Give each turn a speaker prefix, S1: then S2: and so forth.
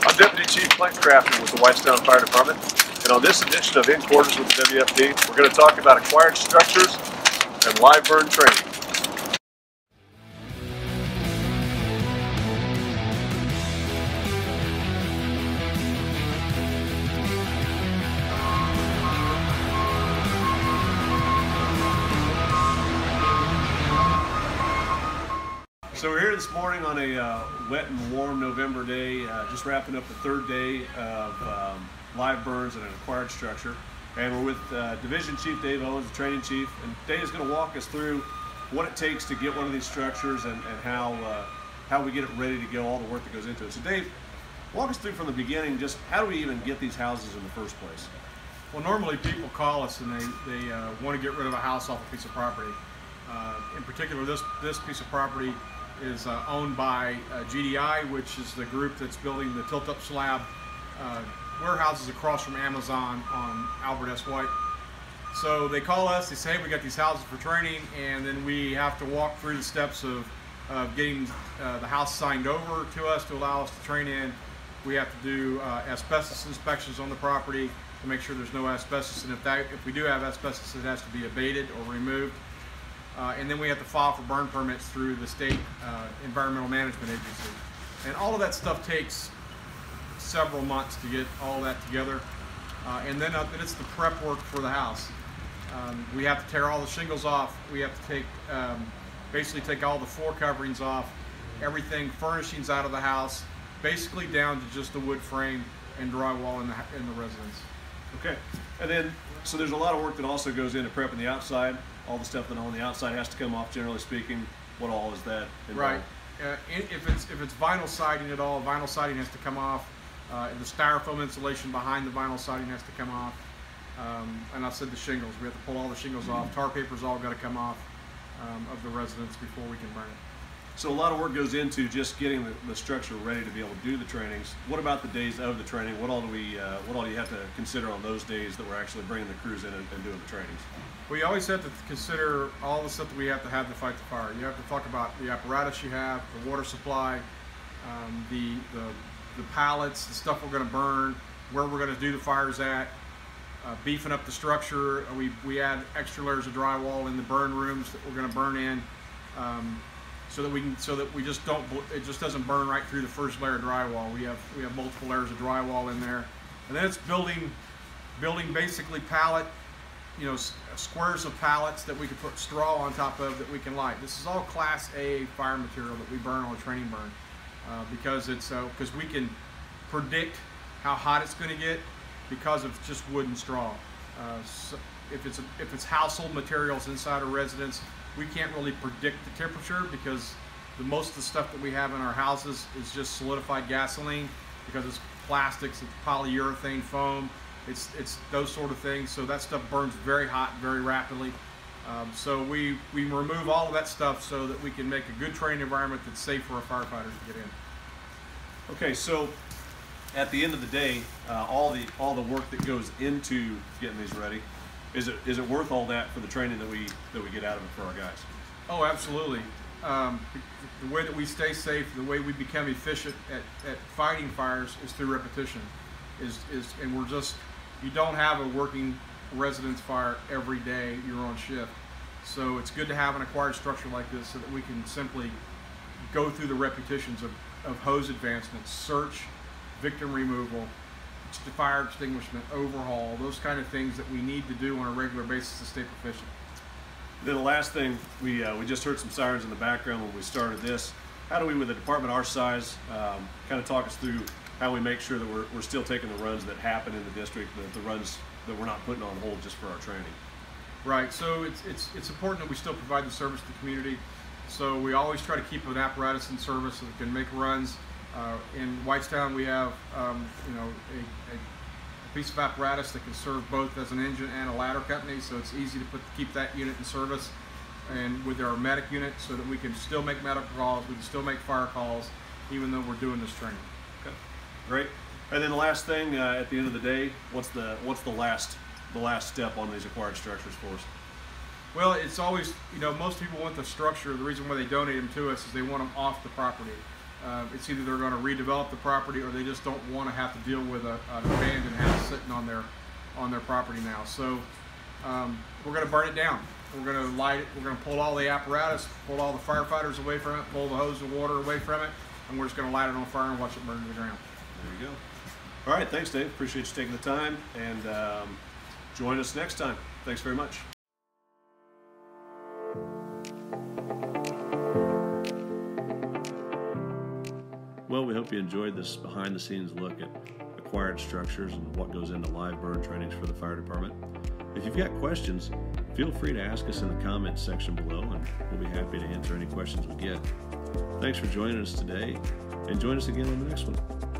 S1: I'm Deputy Chief Clint Crafton with the Whitestown Fire Department, and on this edition of In Quarters with the WFD, we're going to talk about acquired structures and live burn training. So we're here this morning on a wet and warm November day, just wrapping up the third day of live burns in an acquired structure. And we're with Division Chief Dave Owens, the training chief, and Dave is going to walk us through what it takes to get one of these structures and how we get it ready to go, all the work that goes into it. So Dave, walk us through from the beginning, just how do we even get these houses in the first place?
S2: Well, normally people call us and they want to get rid of a house off a piece of property. In particular, this piece of property is owned by GDI, which is the group that's building the tilt-up slab warehouses across from Amazon on Albert S. White. So they call us, they say, hey, we got these houses for training, and then we have to walk through the steps of getting the house signed over to us to allow us to train in. We have to do asbestos inspections on the property to make sure there's no asbestos, and if we do have asbestos, it has to be abated or removed. And then we have to file for burn permits through the state environmental management agency. And all of that stuff takes several months to get all that together. And then it's the prep work for the house. We have to tear all the shingles off. We have to take, basically take all the floor coverings off, everything, furnishings out of the house, basically down to just the wood frame and drywall in the residence.
S1: Okay, and then, so there's a lot of work that also goes into prepping the outside. All the stuff that on the outside has to come off, generally speaking. What all is that involved?
S2: Right. If it's vinyl siding at all, vinyl siding has to come off. The styrofoam insulation behind the vinyl siding has to come off. And I said the shingles. We have to pull all the shingles off. Tar paper's all got to come off of the residence before we can burn it.
S1: So a lot of work goes into just getting the structure ready to be able to do the trainings. What about the days of the training? What all do you have to consider on those days that we're actually bringing the crews in and doing the trainings?
S2: Well, you always have to consider all the stuff that we have to fight the fire. You have to talk about the apparatus you have, the water supply, the pallets, the stuff we're going to burn, where we're going to do the fires at, beefing up the structure. We add extra layers of drywall in the burn rooms that we're going to burn in, so that we just don't, it just doesn't burn right through the first layer of drywall. We have multiple layers of drywall in there, and then it's building basically pallet, squares of pallets that we can put straw on top of that we can light. This is all Class A fire material that we burn on a training burn, because we can predict how hot it's going to get because of just wood and straw. So if it's household materials inside a residence, we can't really predict the temperature because most of the stuff that we have in our houses is just solidified gasoline, because it's plastics, it's polyurethane foam. It's those sort of things, so that stuff burns very hot, very rapidly. So we remove all of that stuff so that we can make a good training environment that's safe for our firefighters to get in.
S1: Okay, so at the end of the day, all the work that goes into getting these ready, is it worth all that for the training that we get out of it for our guys?
S2: Oh, absolutely. The way that we stay safe, the way we become efficient at fighting fires is through repetition. And you don't have a working residence fire every day you're on shift. So it's good to have an acquired structure like this so that we can simply go through the repetitions of hose advancement, search, victim removal, fire extinguishment, overhaul, those kind of things that we need to do on a regular basis to stay proficient.
S1: Then the last thing, we just heard some sirens in the background when we started this. How do we, with a department our size, kind of talk us through how we make sure that we're still taking the runs that happen in the district, the runs that we're not putting on hold just for our training?
S2: Right, so it's important that we still provide the service to the community. So we always try to keep an apparatus in service so that we can make runs. In Whitestown we have a piece of apparatus that can serve both as an engine and a ladder company, so it's easy to keep that unit in service, and with our medic unit, so that we can still make medical calls, we can still make fire calls, even though we're doing this training.
S1: Okay, great. And then the last thing, at the end of the day, what's the last step on these acquired structures for us?
S2: Well, it's always, most people want the structure. The reason why they donate them to us is they want them off the property. It's either they're going to redevelop the property or they just don't want to have to deal with an abandoned house sitting on their property now. So we're going to burn it down. We're going to light it. We're going to pull all the apparatus, pull all the firefighters away from it, pull the hose of water away from it, and we're just going to light it on fire and watch it burn to the ground.
S1: There you go. All right, thanks, Dave. Appreciate you taking the time, and join us next time. Thanks very much. Well, we hope you enjoyed this behind-the-scenes look at acquired structures and what goes into live burn trainings for the fire department. If you've got questions, feel free to ask us in the comments section below, and we'll be happy to answer any questions we get. Thanks for joining us today, and join us again on the next one.